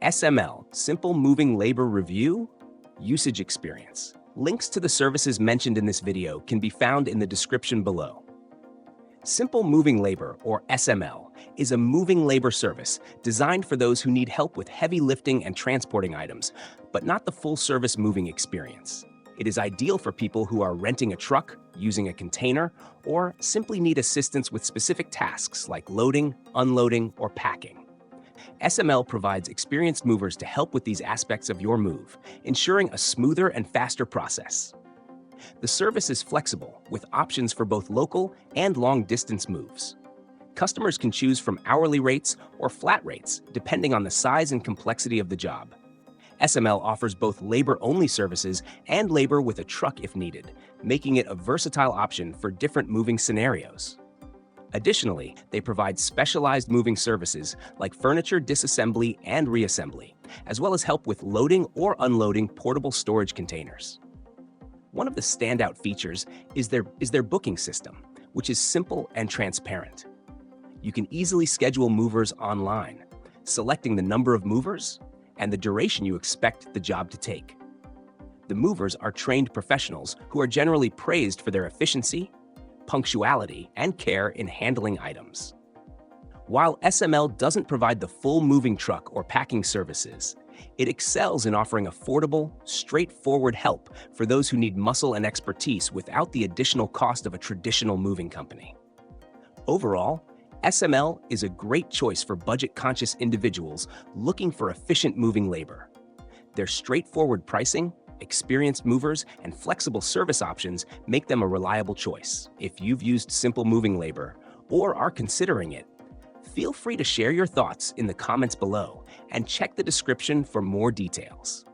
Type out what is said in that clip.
SML, Simple Moving Labor Review, Usage Experience. Links to the services mentioned in this video can be found in the description below. Simple Moving Labor, or SML, is a moving labor service designed for those who need help with heavy lifting and transporting items, but not the full-service moving experience. It is ideal for people who are renting a truck, using a container, or simply need assistance with specific tasks like loading, unloading, or packing. SML provides experienced movers to help with these aspects of your move, ensuring a smoother and faster process. The service is flexible, with options for both local and long-distance moves. Customers can choose from hourly rates or flat rates, depending on the size and complexity of the job. SML offers both labor-only services and labor with a truck if needed, making it a versatile option for different moving scenarios. Additionally, they provide specialized moving services like furniture disassembly and reassembly, as well as help with loading or unloading portable storage containers. One of the standout features is their booking system, which is simple and transparent. You can easily schedule movers online, selecting the number of movers and the duration you expect the job to take. The movers are trained professionals who are generally praised for their efficiency, punctuality, and care in handling items. While SML doesn't provide the full moving truck or packing services, it excels in offering affordable, straightforward help for those who need muscle and expertise without the additional cost of a traditional moving company. Overall, SML is a great choice for budget-conscious individuals looking for efficient moving labor. Their straightforward pricing, experienced movers, and flexible service options make them a reliable choice. If you've used Simple Moving Labor or are considering it, feel free to share your thoughts in the comments below and check the description for more details.